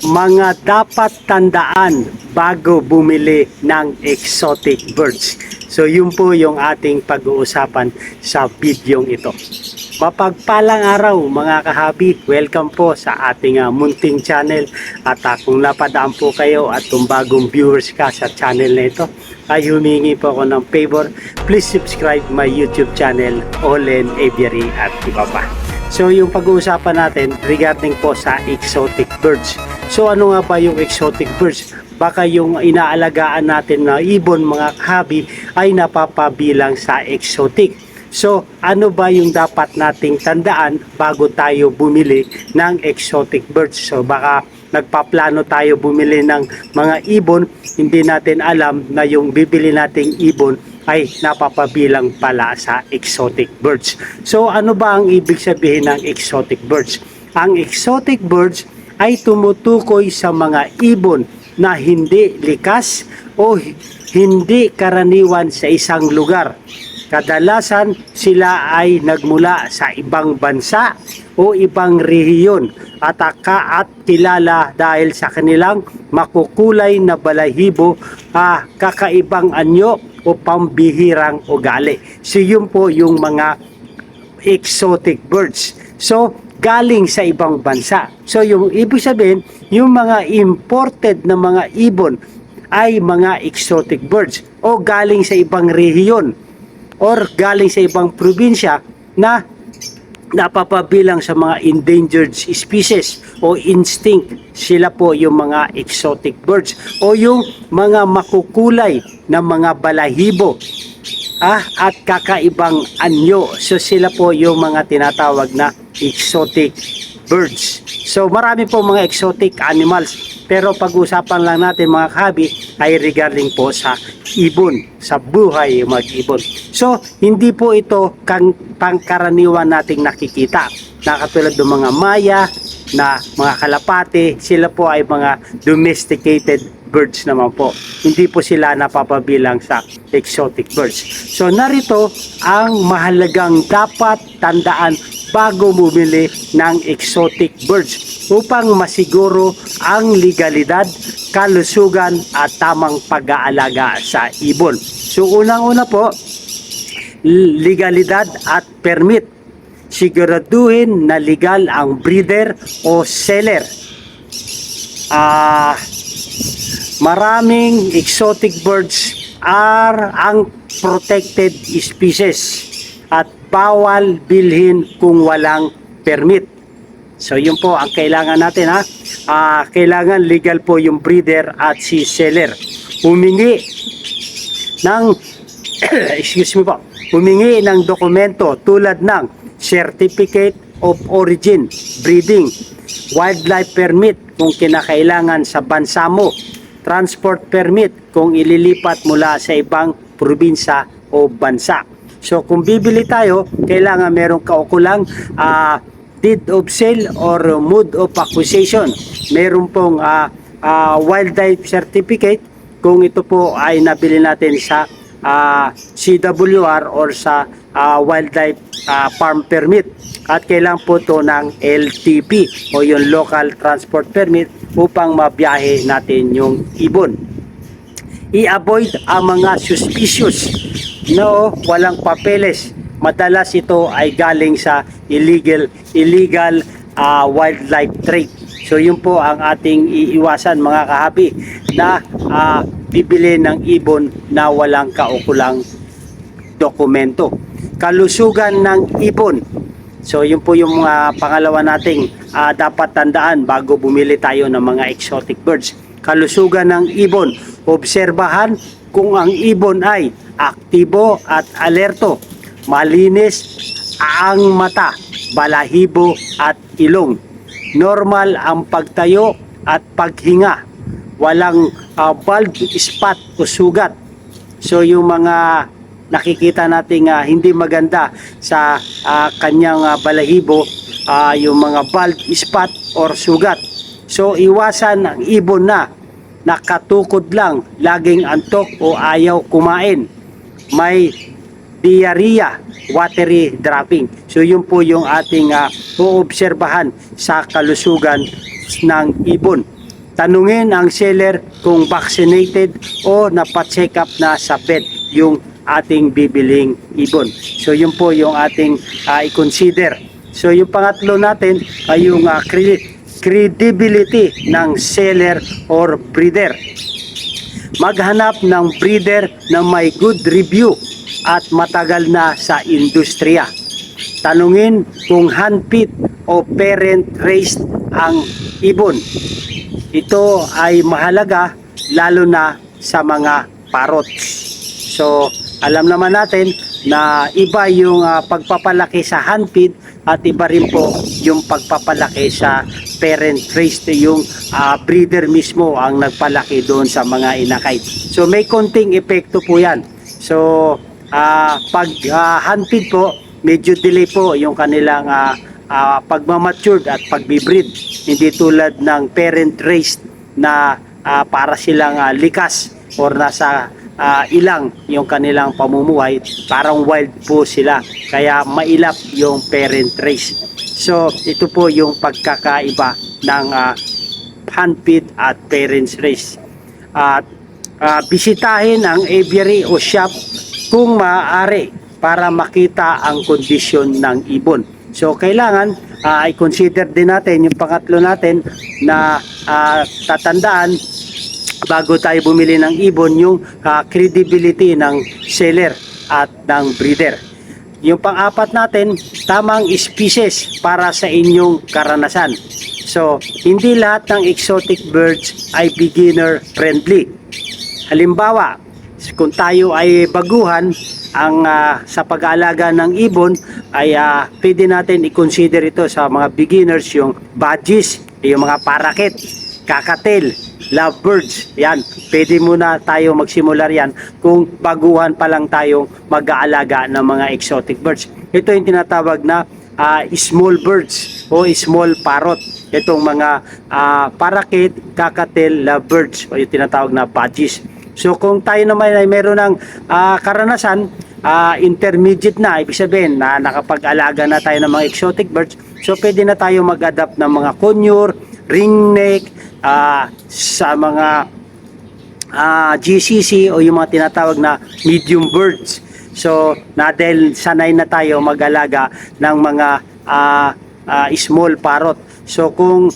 mga dapat tandaan bago bumili ng exotic birds. So yun po yung ating pag-uusapan sa videong ito. Mapagpalang araw mga kahabi, welcome po sa ating munting channel. At kung napadaan po kayo at kung bagong viewers ka sa channel na ito, ay humingi po ako ng favor, please subscribe my YouTube channel, Olen Aviary at iba pa. So yung pag-uusapan natin regarding po sa exotic birds. So ano nga ba yung exotic birds? Baka yung inaalagaan natin na ibon mga kahabi ay napapabilang sa exotic. So, ano ba yung dapat nating tandaan bago tayo bumili ng exotic birds? So, baka nagpaplano tayo bumili ng mga ibon, hindi natin alam na yung bibili nating ibon ay napapabilang pala sa exotic birds. So, ano ba ang ibig sabihin ng exotic birds? Ang exotic birds ay tumutukoy sa mga ibon na hindi likas o hindi karaniwan sa isang lugar. Kadalasan sila ay nagmula sa ibang bansa o ibang rehiyon at kilala dahil sa kanilang makukulay na balahibo, kakaibang anyo o pambihirang ugali. So yun po yung mga exotic birds. So galing sa ibang bansa. So yung ibig sabihin, yung mga imported na mga ibon ay mga exotic birds o galing sa ibang rehiyon or galing sa ibang probinsya na napapabilang sa mga endangered species o instinct. Sila po yung mga exotic birds o yung mga makukulay na mga balahibo at kakaibang anyo. So sila po yung mga tinatawag na exotic birds. So marami po mga exotic animals, pero pag-usapan lang natin mga kahabi ay regarding po sa ibon, sa buhay mag-ibon. So hindi po ito pangkaraniwan nating nakikita, na katulad ng mga maya, na mga kalapate, sila po ay mga domesticated birds naman po. Hindi po sila napapabilang sa exotic birds. So narito ang mahalagang dapat tandaan bago bumili ng exotic birds upang masiguro ang legalidad, kalusugan at tamang pag-aalaga sa ibon. So unang-una po, legalidad at permit. Siguraduhin na legal ang breeder o seller. Maraming exotic birds are ang protected species at bawal bilhin kung walang permit. So yun po ang kailangan natin kailangan legal po yung breeder at si seller. Humingi ng humingi ng dokumento tulad ng Certificate of Origin, Breeding, Wildlife Permit kung kinakailangan sa bansa mo, Transport Permit kung ililipat mula sa ibang probinsya o bansa. So kung bibili tayo, kailangan merong kaukulang deed of sale or mode of acquisition. Meron pong wildlife certificate kung ito po ay nabili natin sa CWR or sa wildlife farm permit, at kailangan po ito ng LTP o yung local transport permit upang mabiyahe natin yung ibon. I-avoid ang mga suspicious walang papeles. Madalas ito ay galing sa illegal wildlife trade. So yun po ang ating iiwasan mga kahabi, na bibili ng ibon na walang kaukulang dokumento. Kalusugan ng ibon. So yun po yung pangalawa nating dapat tandaan bago bumili tayo ng mga exotic birds. Kalusugan ng ibon. Obserbahan kung ang ibon ay aktibo at alerto, malinis ang mata, balahibo at ilong, normal ang pagtayo at paghinga, walang bald spot o sugat. So yung mga nakikita nating hindi maganda sa kanyang balahibo, yung mga bald spot or sugat. So iwasan ang ibon na nakatukod lang, laging antok o ayaw kumain, may diarrhea, watery dropping. So yun po yung ating uobserbahan sa kalusugan ng ibon. Tanungin ang seller kung vaccinated o napacheck up na sa vet yung ating bibiling ibon. So yun po yung ating i-consider. So yung pangatlo natin ay yung credibility ng seller or breeder. Maghanap ng breeder na may good review at matagal na sa industriya. Tanungin kung handpicked o parent raised ang ibon. Ito ay mahalaga lalo na sa mga parrots. So, alam naman natin na iba yung pagpapalaki sa handfeed at iba rin po yung pagpapalaki sa parent raised, yung breeder mismo ang nagpalaki doon sa mga inakay. So, may konting epekto po yan. So, pag handfeed po, medyo delay po yung kanilang pagmamatured at pagbibreed. Hindi tulad ng parent raised na para silang likas or nasa ilang yung kanilang pamumuhay, parang wild po sila, kaya mailap yung parent raised. So ito po yung pagkakaiba ng handfeed at parents raised. At bisitahin ang aviary o shop kung maaari para makita ang kondisyon ng ibon. So kailangan i-consider din natin yung pangatlo natin na tatandaan bago tayo bumili ng ibon, yung credibility ng seller at ng breeder. Yung pang-apat natin, tamang species para sa inyong karanasan. So hindi lahat ng exotic birds ay beginner friendly. Halimbawa, kung tayo ay baguhan sa pag-aalaga ng ibon, ay pwede natin i-consider ito sa mga beginners, yung budgies, yung mga parakeet, kakatil, lovebirds. Yan, pwede muna tayo magsimula yan kung baguhan pa lang tayong mag-aalaga ng mga exotic birds. Ito yung tinatawag na small birds o small parrot. Itong mga parakeet, kakatil, lovebirds o yung tinatawag na budgies. So kung tayo naman ay meron ng karanasan, intermediate na, ibig sabihin na nakapag-alaga na tayo ng mga exotic birds, so pwede na tayo mag-adapt ng mga conure, ringneck, sa mga GCC o yung mga tinatawag na medium birds. So dahil sanay na tayo mag-alaga ng mga small parrot. So kung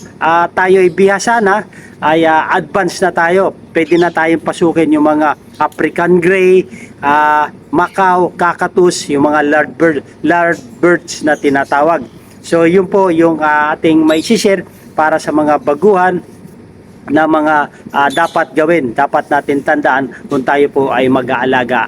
tayo ay bihasa na, ay advance na tayo. Pwede na tayong pasukin yung mga African Grey, Macau, Cactus, yung mga large birds na tinatawag. So yun po yung ating may share para sa mga baguhan na mga dapat gawin. Dapat natin tandaan kung tayo po ay mag-aalaga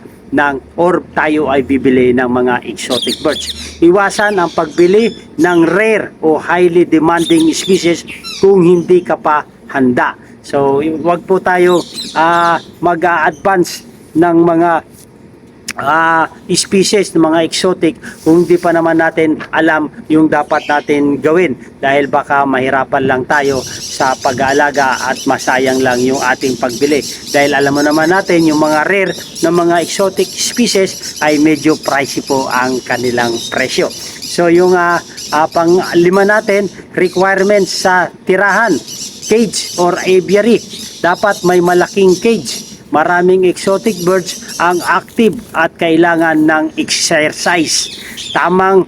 or tayo ay bibili ng mga exotic birds. Iwasan ang pagbili ng rare o highly demanding species kung hindi ka pa handa. So wag po tayo mag-advance ng mga species ng mga exotic kung hindi pa naman natin alam yung dapat natin gawin, dahil baka mahirapan lang tayo sa pag-aalaga at masayang lang yung ating pagbili, dahil alam mo naman natin yung mga rare na mga exotic species ay medyo pricey po ang kanilang presyo. So yung pang-lima natin, requirements sa tirahan, cage or aviary. Dapat may malaking cage. Maraming exotic birds ang active at kailangan ng exercise. Tamang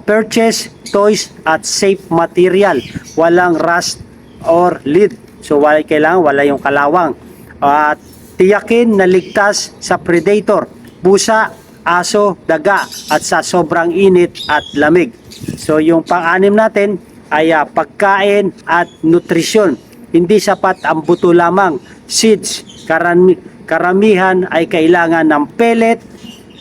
purchase, toys at safe material. Walang rust or lead. So kailangan wala yung kalawang. At tiyakin na ligtas sa predator, pusa, aso, daga at sa sobrang init at lamig. So yung pang-anim natin ay pagkain at nutrisyon. Hindi sapat ang buto lamang. Seeds, karamihan ay kailangan ng pellet,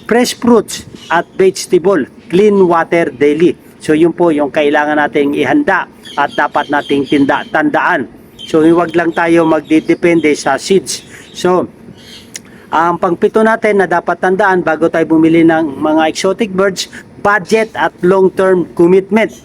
fresh fruits at vegetable, clean water daily. So yun po yung kailangan nating ihanda at dapat nating tandaan. So huwag lang tayo magdidepende sa seeds. So ang pangpito natin na dapat tandaan bago tayo bumili ng mga exotic birds, budget at long-term commitment.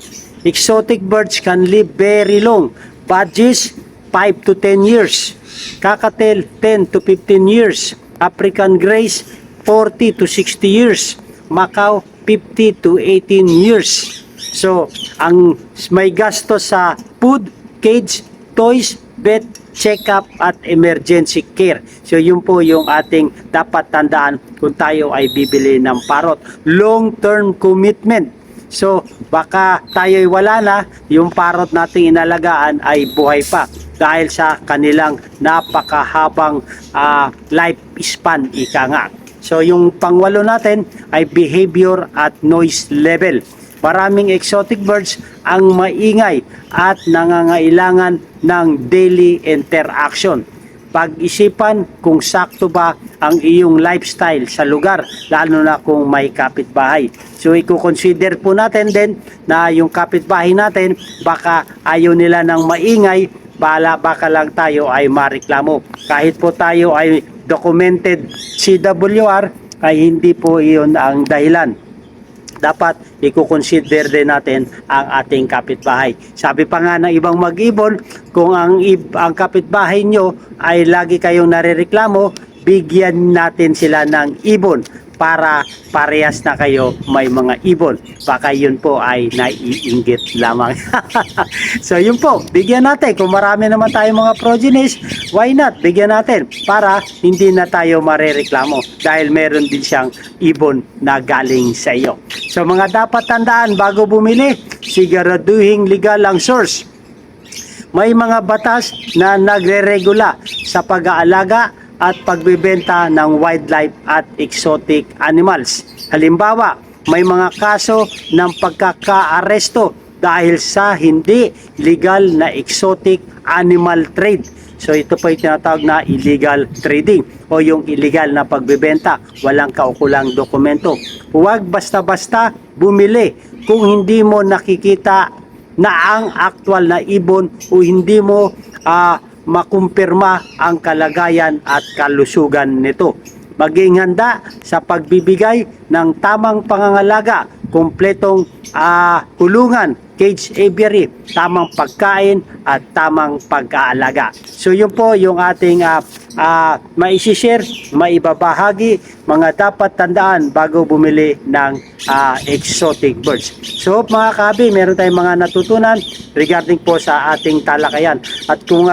Exotic birds can live very long. Budgies, 5 to 10 years. Kakatil, 10 to 15 years. African Greys, 40 to 60 years. Macau, 50 to 18 years. So, ang may gasto sa food, cage, toys, vet, check-up at emergency care. So yun po yung ating dapat tandaan kung tayo ay bibili ng parrot. Long-term commitment. So baka tayo'y wala na, yung parrot nating inalagaan ay buhay pa dahil sa kanilang napakahabang lifespan, ika nga. So yung pangwalo natin ay behavior at noise level. Maraming exotic birds ang maingay at nangangailangan ng daily interaction. Pag-isipan kung sakto ba ang iyong lifestyle sa lugar, lalo na kung may kapitbahay. So i-consider po natin din na yung kapitbahay natin baka ayaw nila ng maingay, baka lang tayo ay mareklamo. Kahit po tayo ay documented CWR, ay hindi po iyon ang dahilan. Dapat i-consider din natin ang ating kapitbahay. Sabi pa nga ng ibang mag-ibon, kung ang kapitbahay nyo ay lagi kayong narereklamo, bigyan natin sila ng ibon para parehas na kayo may mga ibon. Baka yun po ay naiinggit lamang. So yun po, bigyan natin. Kung marami naman tayong mga progenies, why not? Bigyan natin para hindi na tayo marereklamo dahil meron din siyang ibon na galing sa iyo. So mga dapat tandaan bago bumili, siguraduhing legal ang source. May mga batas na nagre-regula sa pag-aalaga at pagbebenta ng wildlife at exotic animals. Halimbawa, may mga kaso ng pagkaka-aresto dahil sa hindi legal na exotic animal trade. So ito po yung tinatawag na illegal trading o yung illegal na pagbebenta, walang kaukulang dokumento. Huwag basta-basta bumili kung hindi mo nakikita na ang actual na ibon o hindi mo makumpirma ang kalagayan at kalusugan nito. Maging handa sa pagbibigay ng tamang pangangalaga, kumpletong kulungan, cage aviary, tamang pagkain at tamang pag-aalaga. So yun po yung ating maisishare, maibabahagi, mga dapat tandaan bago bumili ng exotic birds. So mga kahabi, meron tayong mga natutunan regarding po sa ating talakayan. At kung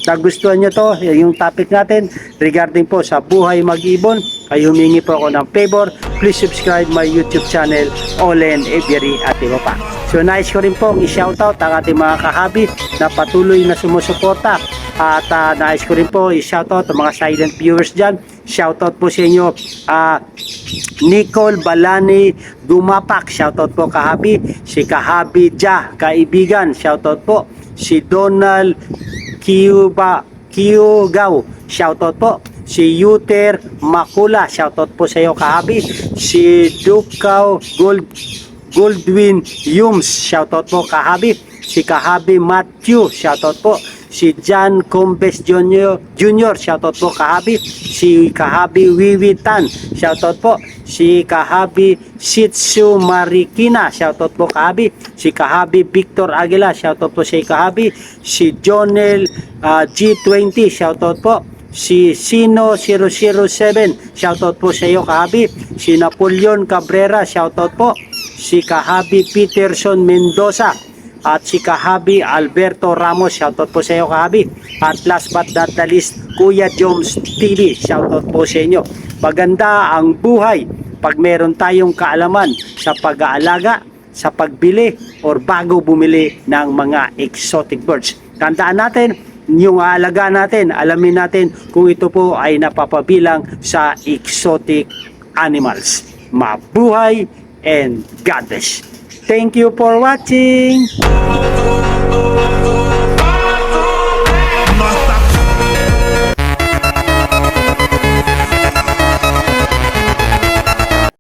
nagustuhan nyo to, yung topic natin regarding po sa buhay mag-ibon, ay humingi po ako ng favor. Please subscribe my YouTube channel, Olen Aviary at iba pa. So nais ko rin pong i-shoutout ang ating mga kahabi na patuloy na sumusuporta. At nais ko rin po i-shoutout ang mga silent viewers dyan. Shoutout po sa inyo, Nicole Balani Dumapak, shoutout po kahabi. Si Kahabi Ja, kaibigan, shoutout po. Si Donald Kiyugaw, shoutout po. Si Yuter Makula, shoutout po sa iyo kahabi. Si Dukaw Goldwin Yums, shoutout po kahabi. Si Kahabi Matthew, shoutout po. Si John Combes Jr., shoutout po kahabi. Si Kahabi Wiwitan, shoutout po. Si Kahabi Shitsu Marikina, shoutout po kahabi. Si Kahabi Victor Aguila, shoutout po sa kahabi. Si Jonel G20, shoutout po. Si Sino 007, shoutout po sa iyo kahabi. Si Napoleon Cabrera, shoutout po. Si Kahabi Peterson Mendoza at si Kahabi Alberto Ramos, shoutout po sa iyo kahabi. At last but not the least, Kuya Joms TV, shoutout po sa inyo. Maganda ang buhay pag meron tayong kaalaman sa pag-aalaga, sa pagbili or bago bumili ng mga exotic birds. Tandaan natin, yung aalaga natin, alamin natin kung ito po ay napapabilang sa exotic animals. Mabuhay and God bless. Thank you for watching.